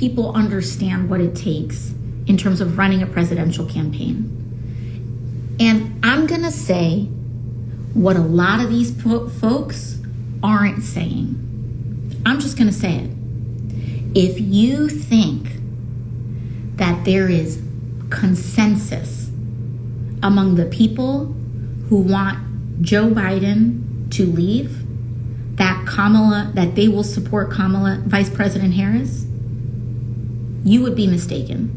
people understand what it takes in terms of running a presidential campaign. And I'm gonna say what a lot of these folks aren't saying. I'm just gonna say it. If you think that there is consensus among the people who want Joe Biden to leave, that they will support Vice President Harris, you would be mistaken.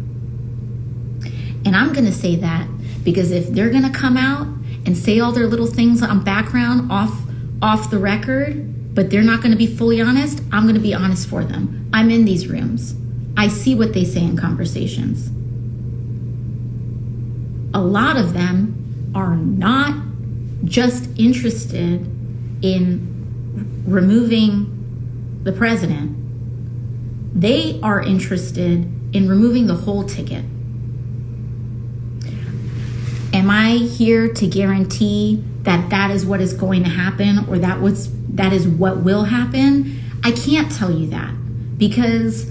And I'm gonna say that because if they're gonna come out and say all their little things on background off the record, but they're not gonna be fully honest, I'm gonna be honest for them. I'm in these rooms. I see what they say in conversations. A lot of them are not just interested in removing the president. They are interested in removing the whole ticket. Am I here to guarantee that that is what is going to happen, or that is what will happen? I can't tell you that, because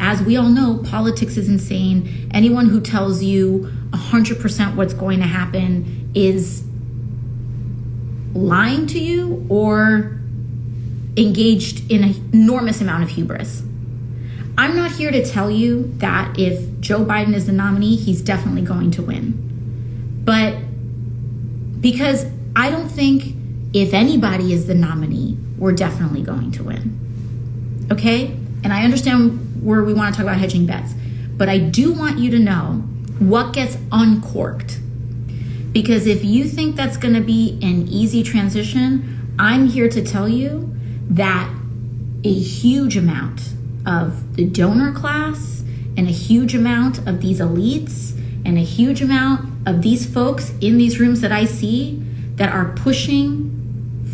as we all know, politics is insane. Anyone who tells you 100% what's going to happen is lying to you or engaged in an enormous amount of hubris. I'm not here to tell you that if Joe Biden is the nominee, he's definitely going to win. But because I don't think if anybody is the nominee, we're definitely going to win. Okay? And I understand where we want to talk about hedging bets, but I do want you to know what gets uncorked. Because if you think that's going to be an easy transition, I'm here to tell you that a huge amount of the donor class and a huge amount of these elites and a huge amount of these folks in these rooms that I see that are pushing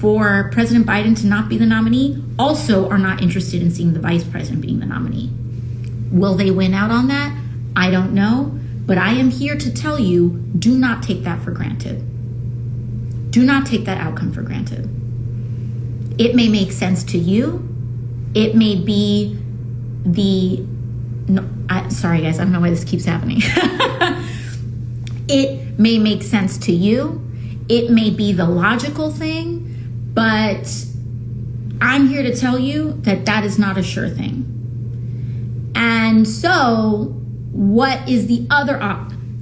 for President Biden to not be the nominee also are not interested in seeing the vice president being the nominee. Will they win out on that? I don't know, but I am here to tell you, do not take that for granted. Do not take that outcome for granted. It may make sense to you. It may be sorry guys, I don't know why this keeps happening. It may make sense to you. It may be the logical thing, but I'm here to tell you that that is not a sure thing. And so what is the other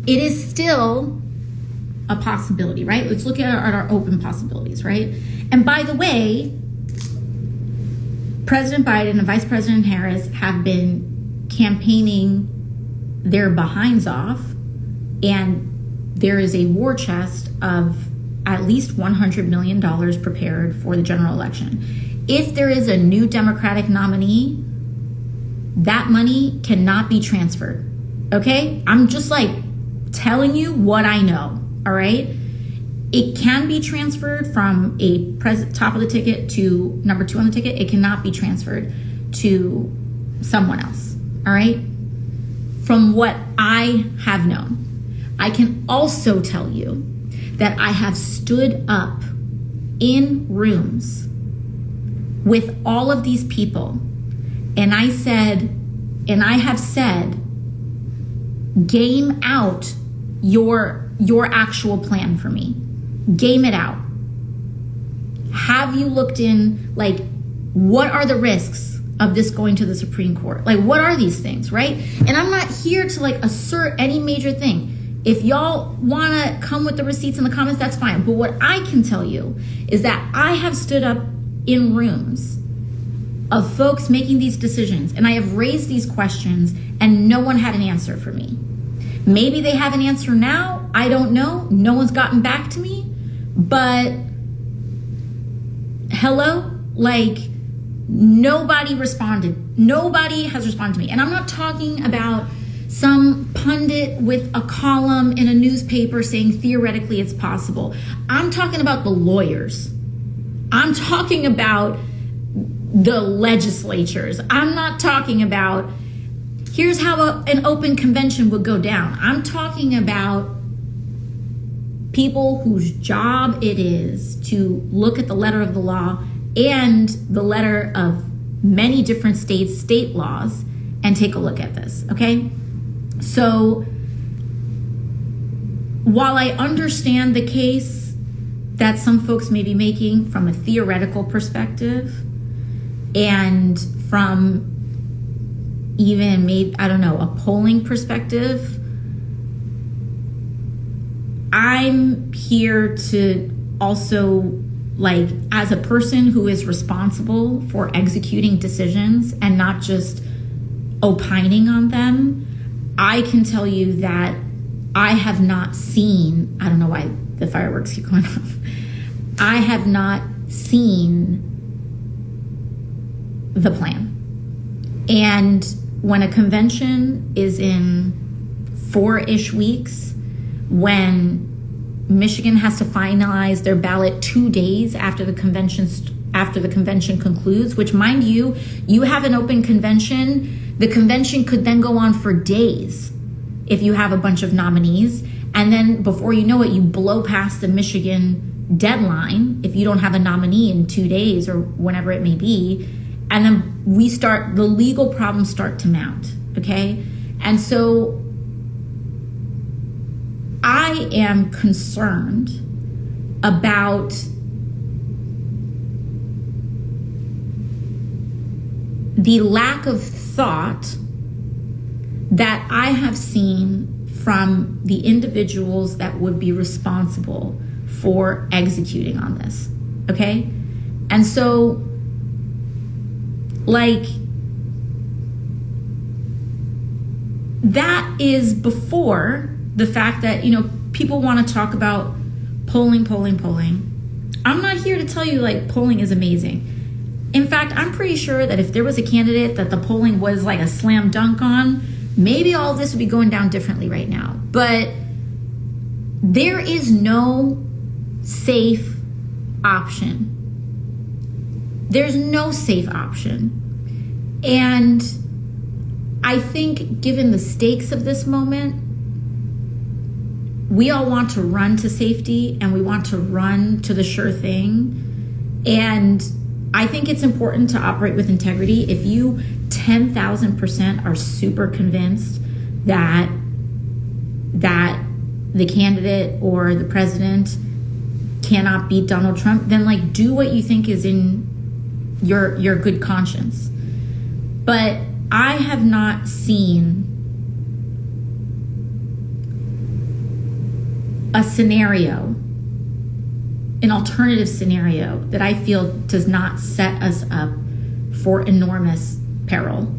it is still a possibility, right? Let's look at our open possibilities, right? And by the way, President Biden and Vice President Harris have been campaigning their behinds off, and there is a war chest of at least $100 million prepared for the general election. If there is a new Democratic nominee, that money cannot be transferred, okay? I'm just telling you what I know, all right? It can be transferred from a top of the ticket to number 2 on the ticket. It cannot be transferred to someone else, all right? From what I have known. I can also tell you that I have stood up in rooms with all of these people, and I have said, game out your actual plan for me. Game it out. Have you looked in, what are the risks of this going to the Supreme Court? What are these things, right? And I'm not here to assert any major thing. If y'all want to come with the receipts in the comments, that's fine. But what I can tell you is that I have stood up in rooms of folks making these decisions, and I have raised these questions, and no one had an answer for me. Maybe they have an answer now. I don't know. No one's gotten back to me. But hello? Nobody responded. Nobody has responded to me. And I'm not talking about some pundit with a column in a newspaper saying theoretically it's possible. I'm talking about the lawyers. I'm talking about the legislatures. I'm not talking about here's how an open convention would go down. I'm talking about people whose job it is to look at the letter of the law and the letter of many different state laws and take a look at this, okay? So while I understand the case that some folks may be making from a theoretical perspective and from even maybe, I don't know, a polling perspective, I'm here to also, like, as a person who is responsible for executing decisions and not just opining on them, I can tell you that I have not seen, I don't know why the fireworks keep going off, I have not seen the plan. And when a convention is in 4-ish weeks, when Michigan has to finalize their ballot 2 days after the convention concludes, which, mind you, you have an open convention. The convention could then go on for days if you have a bunch of nominees. And then before you know it, you blow past the Michigan deadline if you don't have a nominee in 2 days or whenever it may be. And then the legal problems start to mount, okay? And so I am concerned about the lack of thought that I have seen from the individuals that would be responsible for executing on this, okay? And so, like, that is before the fact that, you know, people want to talk about polling. I'm not here to tell you, like, polling is amazing. In fact, I'm pretty sure that if there was a candidate that the polling was like a slam dunk on, maybe all this would be going down differently right now. But there is no safe option. There's no safe option. And I think given the stakes of this moment, we all want to run to safety and we want to run to the sure thing. And I think it's important to operate with integrity. If you 10,000% are super convinced that the candidate or the president cannot beat Donald Trump, then, like, do what you think is in your good conscience. But I have not seen a scenario, an alternative scenario that I feel does not set us up for enormous peril.